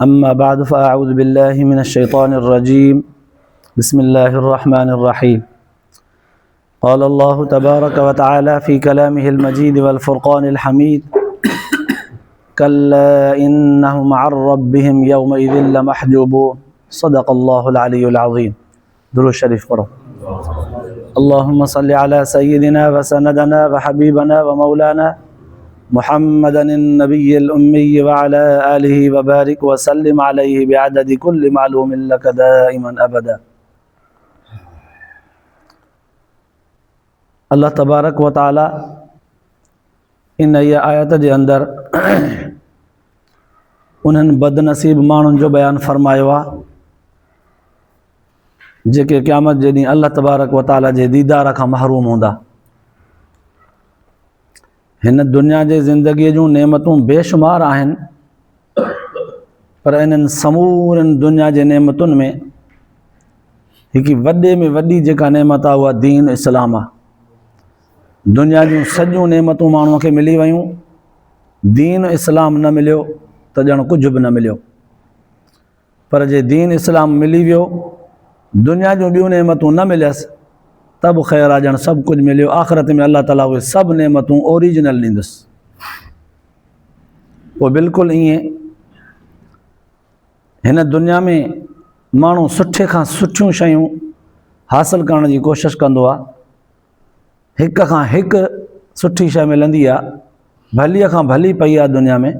أما بعد فأعوذ بالله من الشيطان الرجيم بسم الله الرحمن الرحيم قال الله تبارك وتعالى في كلامه المجيد والفرقان الحميد كلا إنهم عن ربهم يومئذ لمحجوبون صدق الله العلي العظيم. درود شريف قرأ. اللهم صل على سيدنا وسندنا وحبيبنا ومولانا محمد النبي الأمي وعلى آله وبارك وسلم عليه بعدد كل معلوم لك دائما أبدا. अल्लाह तबारक व ताला इन इहा आयत जे अंदरि उन्हनि बदनसीब माण्हुनि जो बयानु फरमायो आहे जेके क़यामत जे ॾींहुं अल्लाह तबारक व ताला जे दीदार खां महरूम हूंदा। हिन दुनिया जे ज़िंदगीअ जूं नेमतूं बेशुमार आहिनि, पर इन्हनि समूरनि दुनिया जे नेमतुनि में हिकु वॾे में वॾी जेका नेमत आहे उहा दीन इस्लाम आहे। दुनिया जूं सॼियूं नेमतूं माण्हूअ खे मिली वियूं, दीन इस्लाम न मिलियो त ॼण कुझु बि न मिलियो। पर जे दीन इस्लाम मिली वियो, दुनिया जूं ॿियूं नेमतूं न मिलियसि त बि ख़ैरु आहे, ॼण सभु कुझु मिलियो। आख़िरत में अल्लाह ताला उहे सभु नेमतूं ओरिजिनल ॾींदुसि। पोइ बिल्कुलु ईअं हिन दुनिया में माण्हू सुठे खां सुठियूं शयूं हासिलु करण जी कोशिशि कंदो आहे। हिक खां हिकु सुठी शइ मिलंदी आहे, भलीअ खां भली पई आहे दुनिया में,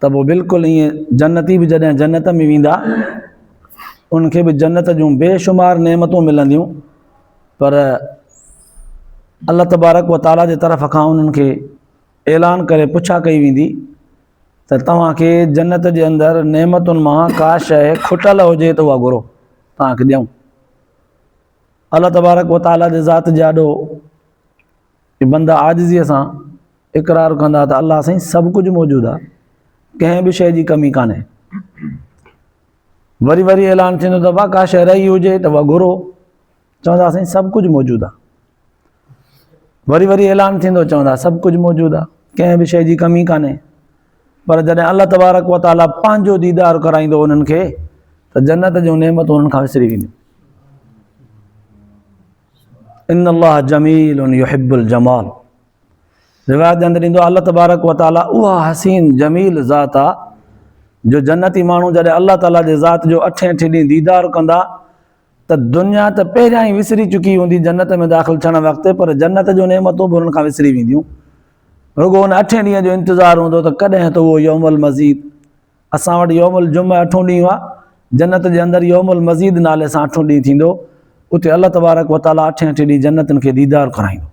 त पोइ बिल्कुलु ईअं जन्नती बि जॾहिं जन्नत में वेंदा उनखे बि जन्नत जूं बेशुमार नेमतूं मिलंदियूं, पर अल्लाह तबारक व ताला जे तरफ़ खां उन्हनि खे ऐलान करे पुछा कई वेंदी त तव्हांखे जन्नत जे अंदरि नेमतुनि मां का शइ खुटल हुजे त उहा घुरो, तव्हांखे ॾियूं। अल्लाह तबारक व ताला जे ज़ात जे आॾो बंदा आजिज़ीअ सां इक़रार कंदा त अल्लाह साईं सभु कुझु मौजूदु आहे, कंहिं बि शइ जी कमी कान्हे। वरी वरी ऐलान थींदो त का शइ रही हुजे त उहा घुरो, चवंदा साईं सभु कुझु मौजूदु आहे। वरी वरी ऐलान थींदो, चवंदा सभु कुझु मौजूदु आहे, कंहिं बि शइ जी कमी कान्हे। पर जॾहिं अल्लाह तबारक व ताला पंहिंजो दीदार कराईंदो उन्हनि खे त जन्नत जूं नेमतूं उन्हनि खां विसरी वेंदियूं। इन अल्लाह जमील युहिब्बुल जमाल। रिवायत जे अंदरि ईंदो आहे अल्लाह तबारक व ताला उहा हसीन जमील ज़ात आहे जो जन्नती माण्हू जॾहिं अल्लाह ताला जे ज़ात जो अठे ॾींहुं दीदार कंदा त दुनिया त पहिरियां ई विसरी चुकी हूंदी जन्नत में दाख़िल थियण वक़्तु, पर जन्नत जो नेमतूं बि हुननि खां विसरी वेंदियूं। रुगो हुन अठे ॾींहं जो इंतज़ारु हूंदो त कॾहिं त उहो यौमुल मज़ीद, असां वटि यौमुल जुमा अठों ॾींहुं आहे, जन्नत जे अंदरि यौमुल मज़ीद नाले सां अठों ॾींहुं थींदो। उते अल्लाह तबारक व ताला अठे ॾींहुं जन्नतनि खे दीदार कराईंदो।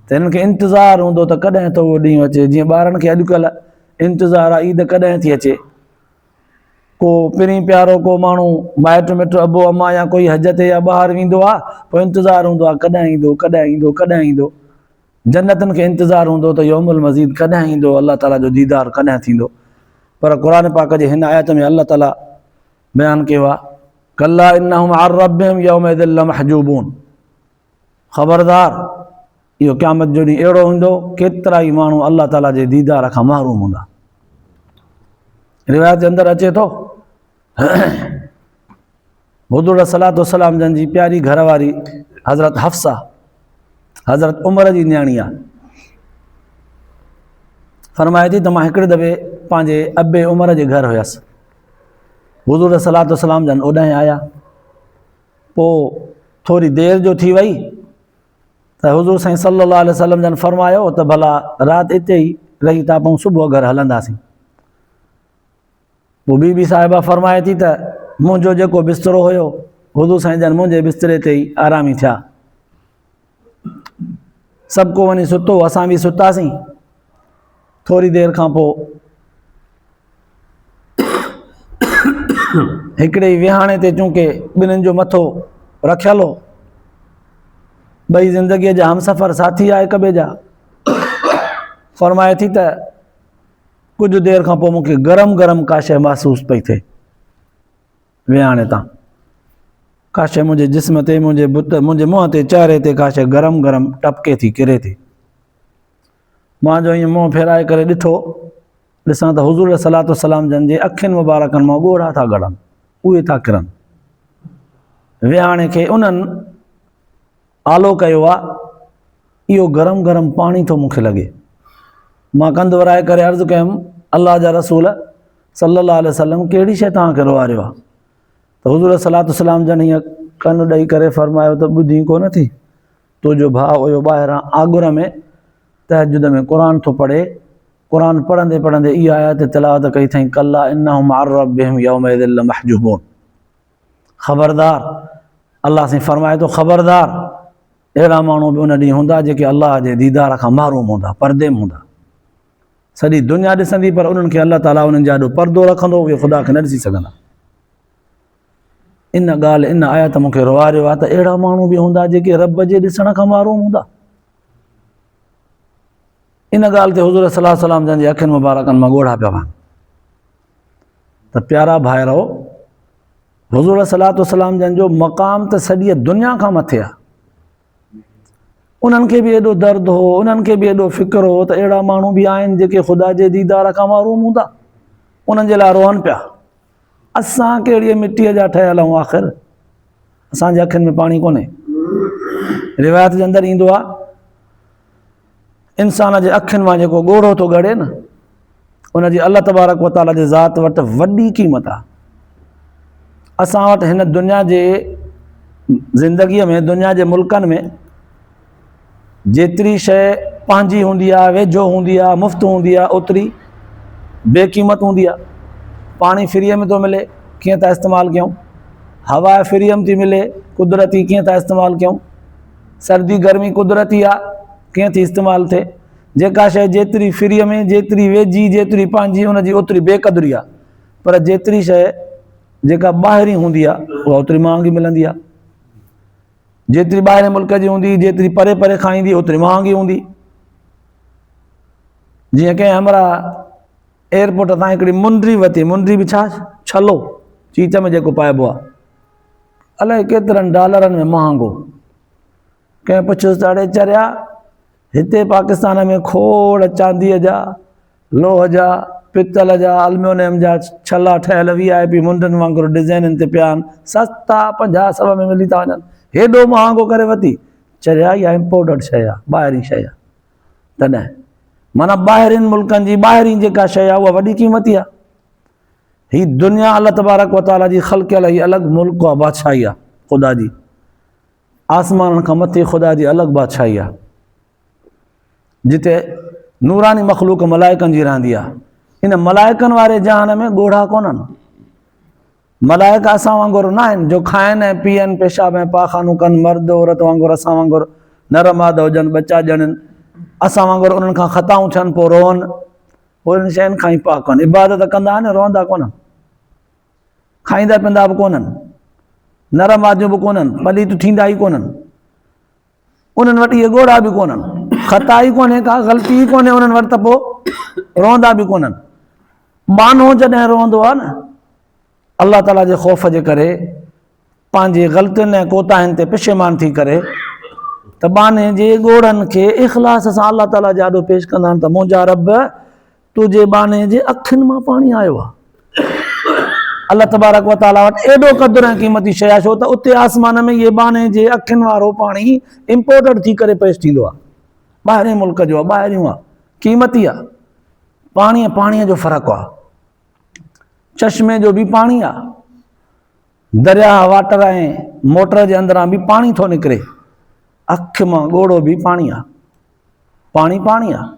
त हिननि खे इंतज़ारु हूंदो त कॾहिं त उहो ॾींहुं अचे, जीअं ॿारनि खे अॼुकल्ह इंतज़ारु आहे ईद कॾहिं थी अचे। को पहिरीं प्यारो को माण्हू माइटु मिटु अबो अमा या कोई हज ते या ॿाहिरि वेंदो आहे, पोइ इंतज़ारु हूंदो आहे कॾहिं ईंदो कॾहिं ईंदो कॾहिं ईंदो। जन्नतनि खे इंतज़ारु हूंदो त यौमुल मज़ीद कॾहिं ईंदो, अल्लाह ताला जो दीदार कॾहिं थींदो। पर क़ुर पाक जे हिन आयत में अल्लाह ताला बयानु कयो आहे कल्ला इन्नहुम अन रब्बिहिम यौमइज़िन लमहजूबून। ख़बरदार, इहो क़यामत जो ॾींहुं अहिड़ो हूंदो केतिरा ई माण्हू अल्लाह ताला जे दीदार खां महरूम हूंदा। रिवायत जे अंदरि अचे थो हुज़ूर सलातो सलाम जन जी प्यारी घरवारी हज़रत हफ्सा हज़रत उमर जी न्याणी आहे, फरमाए थी त मां हिकिड़े दफ़े पंहिंजे अबे उमर जे घर हुयसि। हुज़ूर सलातो सलाम जन ओॾांहुं आया, पोइ थोरी देरि जो थी वई त हुज़ूर साईं सल्लल्लाहु अलैहि वसल्लम जन फरमायो त भला राति हिते ई रही था पोइ सुबुह घर हलंदासीं। पोइ बीबी साहिबा फरमाए थी त मुंहिंजो जेको बिस्तरो हुयो हुज़ूर साईं जन मुंहिंजे बिस्तरे ते ई आरामी थिया। सभु को वञी सुतो, असां बि सुतासीं। थोरी देरि खां पोइ हिकिड़े ई विहाणे ते चूंकि ॿिन्हिनि जो मथो रखियल हो, ॿई ज़िंदगीअ जा हमसफ़र साथी आहे हिक ॿिए जा, फरमाए थी त कुझु देरि खां पोइ मूंखे गरम गरम का शइ महसूसु पई थिए। विहाणे तां का शइ मुंहिंजे जिस्म ते, मुंहिंजे मुंहं ते, चहिरे ते का शइ गरम गरम टपके थी, किरे थी। मां जो ईअं मुंहुं फेराए करे ॾिठो ॾिसां त हुज़ूर सलातो सलाम जन जे अखियुनि मुबारकनि मां ॻोढ़ा था गड़नि, उहे था किरनि। विहाणे खे उन्हनि आलो कयो आहे, इहो गरम गरम पाणी थो मूंखे लॻे। मां कंध वराए करे अर्ज़ु कयुमि, अलाह जा रसूल सल्लल्लाहु अलैहि वसल्लम कहिड़ी शइ तव्हांखे रुआरियो आहे? त हुज़ूर सलातो सलाम जन हीअं कन ॾेई करे फ़रमायो त ॿुधी कोन थी, तुंहिंजो भाउ हुयो ॿाहिरां आगुर में तहजुद में क़ुर थो पढ़े, क़ुर पढ़ंदे पढ़ंदे इहा आयत तिलावत कई अथई, कल्ला इन्नहुम अन रब्बिहिम यौमइज़िन लमहजूबून। ख़बरदार, अलाह साईं फ़रमाए थो, ख़बरदार अहिड़ा माण्हू बि उन ॾींहुं हूंदा जेके अलाह जे दीदार खां महरूम हूंदा, परदे में हूंदा। सॼी दुनिया ॾिसंदी पर उन्हनि खे अलाह ताला उन्हनि जा एॾो परदो रखंदो, उहे ख़ुदा खे न ॾिसी सघंदा। इन ॻाल्हि, इन आयत मूंखे रुआरियो आहे त अहिड़ा माण्हू बि हूंदा जेके रब जे ॾिसण खां महरूम हूंदा। इन ॻाल्हि ते हुज़ूर सलाह सलाम जन जे अखियुनि मुबारकनि मां ॻोढ़ा पिया वहनि। त प्यारा भाइरो, हुज़ूर सलातो सलाम जन जो मक़ाम त सॼी दुनिया खां मथे आहे। उन्हनि खे बि एॾो दर्द हो, उन्हनि खे बि एॾो फ़िक्र हो त अहिड़ा माण्हू बि आहिनि जेके ख़ुदा जे दीदार खां महरूम हूंदा, उन्हनि जे लाइ रोअनि पिया। असां कहिड़ी मिटीअ जा ठहियल आहियूं आख़िर, असांजे अखियुनि में पाणी कोन्हे। रिवायत जे अंदरि ईंदो आहे, इंसान जे अखियुनि मां जेको ॻोढ़ो थो ॻड़े न, उनजी अल्लाह तबारक व ताला जे ज़ात वटि वॾी क़ीमत आहे। असां वटि हिन दुनिया जे ज़िंदगीअ में, दुनिया जे मुल्कनि में जेतिरी शइ पंहिंजी हूंदी आहे, वेझो हूंदी आहे, मुफ़्त हूंदी आहे, ओतिरी बेक़ीमत हूंदी आहे। पाणी फ्रीअ में थो मिले, कीअं था इस्तेमालु कयूं? हवा फ्रीअ में थी मिले, कुदरती, कीअं था इस्तेमालु कयूं? सर्दी गर्मी कुदरती आहे, कीअं थी इस्तेमालु थिए? जेका शइ जेतिरी फ्रीअ में, जेतिरी वेझी, जेतिरी पंहिंजी, उनजी ओतिरी बेक़दरी आहे। पर जेतिरी शइ जेका ॿाहिरीं हूंदी आहे उहा ओतिरी महांगी मिलंदी आहे। जेतिरी ॿाहिरि मुल्क जी हूंदी, जेतिरी परे परे खां ईंदी, ओतिरी महांगी हूंदी। जीअं कंहिं हमरा एयरपोर्ट तां हिकिड़ी मुंडी वरिती, मुंडी बि छा, छलो चीच में जेको पाइबो आहे, अलाए केतिरनि डॉलरनि में महांगो। कंहिं पुछियुसि त अड़े चरिया, हिते पाकिस्तान में खोड़ चांदीअ जा, लोह जा, पितल जा, एल्यूमिनियम जा छला ठहियल VIP मुंडनि वांगुरु डिज़ाइननि ते पिया आहिनि, सस्ता 50-100 में मिली था वञनि, हेॾो महांगो करे वरिती। चरिया इहा इम्पोर्टेड शइ आहे, ॿाहिरीं शइ आहे। तॾहिं माना ॿाहिरिनि मुल्कनि जी ॿाहिरीं जेका शइ आहे उहा वॾी क़ीमती आहे। हीअ दुनिया अल्लाह तबारक व ताला जी ख़ल्क़ियल ही अलॻि मुल्क आहे, बादशाही आहे ख़ुदा जी। आसमाननि खां मथे ख़ुदा जी अलॻि बादशाही आहे, जिते नूरानी मख़लूक मलाइकनि जी रहंदी आहे। इन मलाइकनि वारे जहान में ॻोढ़ा कोन्हनि। मलाइका असां वांगुरु न आहिनि जो खाइनि ऐं पीअनि, पेशाब ऐं पाखानू कनि, मर्द औरत वांगुरु, असां वांगुरु नर माद हुजनि, बच्चा ॼणनि, असां वांगुरु उन्हनि खां ख़ताऊं थियनि पोइ रोअनि। उन्हनि शयुनि खां ई पाक आहिनि, इबादत कंदा आहिनि, रोअंदा कोन्हनि, खाईंदा पीअंदा बि कोन्हनि, नर मादियूं बि कोन्हनि, पलीत थींदा ई कोन्हनि। उन्हनि वटि इहे ॻोढ़ा बि कोन्हनि, ख़ता ई कोन्हे, का ग़लती ई कोन्हे उन्हनि वटि, त पोइ रोअंदा बि कोन्हनि। बानो जॾहिं रोअंदो आहे न, अल्लाह ताला जे ख़ौफ़ जे करे, पंहिंजे ग़लतियुनि ऐं कोताहियुनि ते पशेमान थी करे, त बाने जे ॻोढ़नि खे इख़लास सां अल्लाह ताला जे आॾो पेश कंदा आहिनि त मुंहिंजा रब, तुंहिंजे बाने जे अखियुनि मां पाणी आयो आहे। अल्लाह तबारक व ताला वटि एॾो क़दुरु ऐं क़ीमती शइ आहे, छो त उते आसमान में इहे बाने जे अखियुनि वारो पाणी इम्पोर्टेड थी करे पेश थींदो आहे, ॿाहिरें मुल्क जो आहे, ॿाहिरियों आहे, क़ीमती आहे। पाणीअ जो फ़र्क़ु आहे। चश्मे जो बि पाणी आहे, दरिया वाटर ऐं मोटर जे अंदरां बि पाणी थो निकिरे, अखि मां ॻोढ़ो बि पाणी आहे, पाणी पाणी आहे।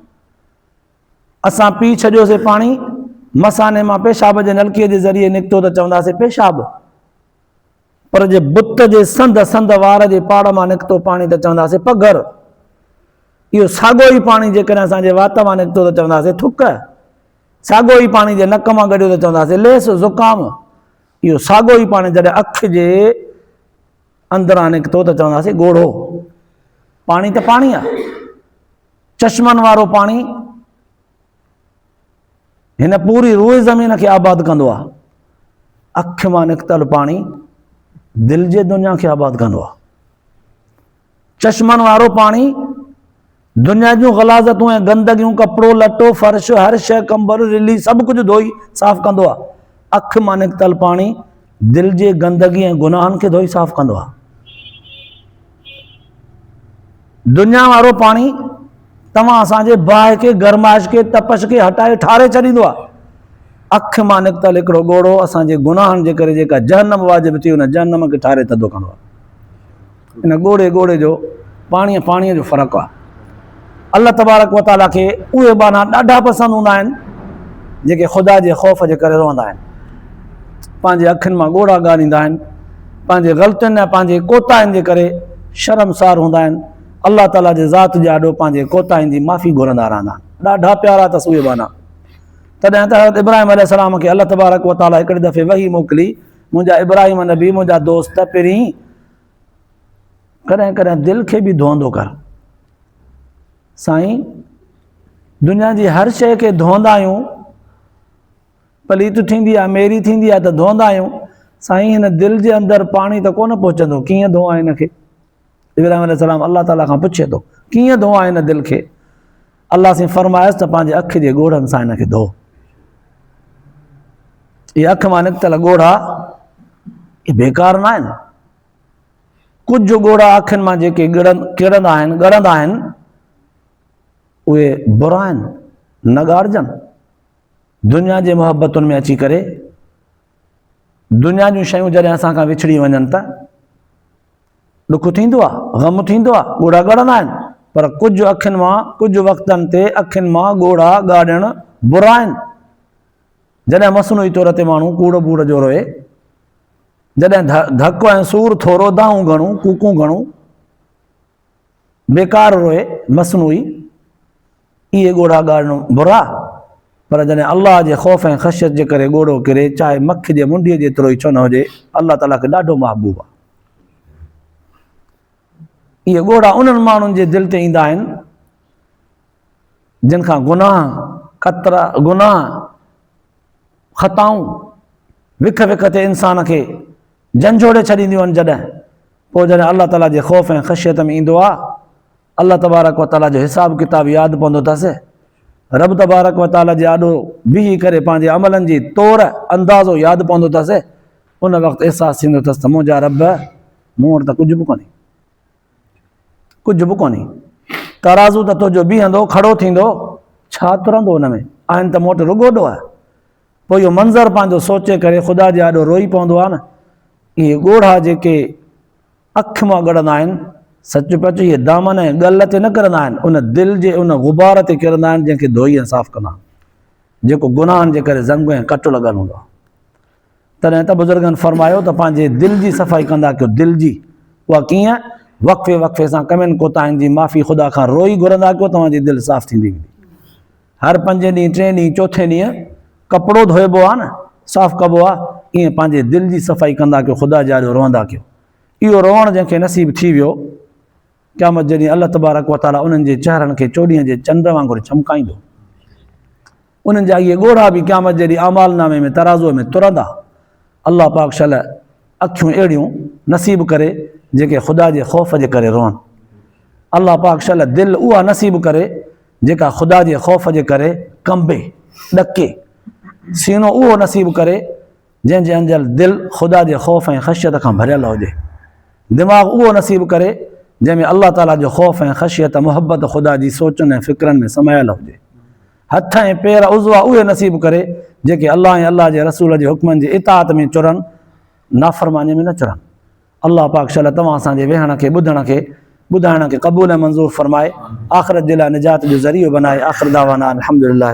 असां पी छॾियोसीं पाणी, मसाने मां पेशाब जे नलकीअ जे ज़रिए निकितो त चवंदासीं पेशाब, पर जे बुत जे संद वार जे पाड़ मां निकितो पाणी त चवंदासीं पघर। इहो साॻियो ई पाणी जेकॾहिं असांजे वात मां निकितो त चवंदासीं थुक, साॻियो ई पाणी जे नक मां गॾियो त चवंदासीं लेस, ज़ुकाम। इहो साॻियो ई पाणी जॾहिं अखि जे अंदरां निकितो त चवंदासीं ॻोढ़ो। पाणी त पाणी आहे। चश्मनि वारो पाणी हिन पूरी रूए ज़मीन खे आबाद कंदो आहे। अखि मां निकितल पाणी दिलि जे दुनिया खे आबाद कंदो आहे। चश्मनि वारो पाणी दुनिया जूं ग़लाज़तूं ऐं गंदगियूं, कपिड़ो लटो, फर्श, हर शइ, कंबल, रिली, सभु कुझु धोई साफ़ कंदो आहे। अखि मां निकितल पाणी दिलि जे गंदगी ऐं गुनाहनि खे धोई साफ़ कंदो आहे। दुनिया वारो पाणी तव्हां असांजे बाहि खे, गरमाइश खे, तपश खे हटाए ठारे छॾींदो आहे। अखि मां निकितल हिकिड़ो ॻोढ़ो असांजे गुनाहनि जे करे जेका जहन्नम वाजिब थी, उन जहन्नम खे ठारे थधो कंदो आहे। इन ॻोढ़े जो पाणीअ जो फ़र्क़ु आहे। अल्लाह तबारक व तआला खे उहे बाना ॾाढा पसंदि हूंदा आहिनि जेके ख़ुदा जे ख़ौफ़ जे करे रहंदा आहिनि, पंहिंजे अखियुनि मां ॻोढ़ा ॻारींदा आहिनि, पंहिंजे ग़लतियुनि ऐं पंहिंजे कोताहिनि जे करे शर्मसार हूंदा आहिनि, अल्लाह ताला जे ज़ात जे आॾो पंहिंजे कोताहिनि जी माफ़ी घुरंदा रहंदा आहिनि। ॾाढा प्यारा अथसि उहे बाना। तॾहिं त हज़रत इब्राहिम अलैहिस्सलाम खे अल्लाह तबारक व तआला हिकिड़े दफ़े वही मोकिली, मुंहिंजा इब्राहिम नबी, मुंहिंजा दोस्त, पहिरीं कॾहिं कॾहिं दिलि खे बि धोअंदो कर। साईं, दुनिया जी हर शइ खे धोअंदा आहियूं, पलीत थींदी आहे, मेरी थींदी आहे त धोअंदा आहियूं। साईं, हिन दिलि जे अंदरि पाणी त कोन पहुचंदो, कीअं धोआ हिन खे? इब्राहिम अलैहिस्सलाम अल्लाह ताला खां पुछे थो, कीअं धोआ हिन दिलि खे? अल्लाह सां फरमायसि त पंहिंजे अखि जे ॻोढ़नि सां हिन खे धो। इहे अखि मां निकितल ॻोढ़ा इहे बेकार न आहिनि। कुझु ॻोढ़ा अखियुनि मां जेके किरंदा आहिनि, ॻरंदा आहिनि, उहे बुरा आहिनि, न ॻारिजनि। दुनिया जे मोहबतुनि में अची करे दुनिया जूं शयूं जॾहिं असां खां विछड़ी वञनि त ॾुख थींदो आहे, ग़म थींदो आहे, ॻोढ़ा ॻरंदा आहिनि। पर कुझु अखियुनि मां, कुझु वक़्तनि ते अखियुनि मां ॻोढ़ा ॻाढ़णु बुरा आहिनि। जॾहिं मसनूई तौर ते माण्हू कूड़ बूड़ जो रोए, जॾहिं धक ऐं सूर थोरो, दाऊं घणूं, कूकूं घणूं, बेकार रोए मसनूई, इहे ॻोढ़ा ॻाढ़णु बुरा। पर जॾहिं अल्लाह जे ख़ौफ़ ऐं ख़शियत जे करे ॻोढ़ो किरे, चाहे मख जे मुंडीअ जेतिरो ई छो न हुजे, अल्लाह ताला खे ॾाढो महबूब आहे। इहे ॻोढ़ा उन्हनि माण्हुनि जे दिलि ते ईंदा आहिनि जिन खां गुनाह, ख़तरा, गुनाह, ख़ताऊं विख विख ते इंसान खे झंझोड़े छॾींदियूं आहिनि। पोइ जॾहिं अल्लाह ताला जे ख़ौफ़ ऐं ख़शियत में ईंदो आहे, अल्लाह तबारक व तआला जो हिसाब किताब यादि पवंदो अथसि, रब तबारक व तआला जे आॾो बीही करे पंहिंजे अमलनि जी तौर, अंदाज़ो यादि पवंदो अथसि। उन वक़्तु अहसासु थींदो अथसि त मुंहिंजा रब, मूं वटि त कुझु बि कोन्हे, कुझु बि कोन्हे। तराज़ू त तुंहिंजो बीहंदो, खड़ो थींदो, छा तुरंदो हुन में? आहिनि त मूं वटि रुॻोॾो आहे। पोइ इहो मंज़रु पंहिंजो सोचे करे ख़ुदा जे आॾो रोई पवंदो आहे न। इहे ॻोढ़ा जेके अखि मां ॻरंदा आहिनि, सच पच इहे दामन ऐं ॻल ते न किरंदा आहिनि, उन दिलि जे उन ग़ुबार ते किरंदा आहिनि जंहिंखे धोई ऐं साफ़ु कंदा आहिनि, जेको गुनाहनि जे करे ज़ंग ऐं कटु लॻल हूंदो आहे। तॾहिं त बुज़ुर्गनि फरमायो त पंहिंजे दिलि जी सफ़ाई कंदा कयो। दिलि जी उहा कीअं? वक़्फ़े वक़्फ़े सां कमियुनि कोताहिनि जी माफ़ी ख़ुदा खां रोई घुरंदा कयो, तव्हांजी दिलि साफ़ु थींदी वेंदी। हर 5 ॾींहं, 3 ॾींहं, 4थे ॾींहुं कपिड़ो धोइबो आहे न, साफ़ु कबो आहे, ईअं पंहिंजे दिलि जी सफ़ाई कंदा कयो, ख़ुदा जे आॾो रहंदा कयो। इहो रोअणु जंहिंखे नसीबु थी वियो, क़यामत जॾहिं अल्लाह तबारक व तआला उन्हनि जे चहिरनि खे चोॾीअं जे चंड वांगुरु चमकाईंदो, उन्हनि जा इहे ॻोढ़ा बि क़यामत जॾहिं आमालनामे में, तराज़ूअ में तुरंदा। अल्लाह पाक शल अखियूं अहिड़ियूं नसीबु करे जेके ख़ुदा जे ख़ौफ़ जे करे रोअनि। अल्लाह पाक शल दिलि उहा नसीबु करे जेका ख़ुदा जे ख़ौफ़ जे करे कंबे, ॾके। सीनो उहो नसीबु करे जंहिंजे अंदरि दिलि ख़ुदा जे ख़ौफ़ ऐं ख़शियत खां भरियल हुजे। दिमाग़ उहो नसीबु करे जंहिंमें अल्लाह ताला जो ख़ौफ़ ऐं ख़शियत, मुहबत ख़ुदा जी सोचनि ऐं फ़िक्रनि में समायल हुजे। हथ ऐं पेर उज़वा उहे नसीबु करे जेके अल्लाह ऐं अल्लाह जे रसूल जे हुक्मनि जे इताअत में चुरनि, नाफ़रमानीअ में न चुरनि। अल्लाह पाक शल तव्हां असांजे वेहण खे, ॿुधण खे, ॿुधाइण खे क़बूल ऐं मंज़ूर फ़रमाए, आख़िरत जे लाइ निजात जो ज़रियो बनाए। आख़िर दावाना अल्हम्दुलिल्लाह।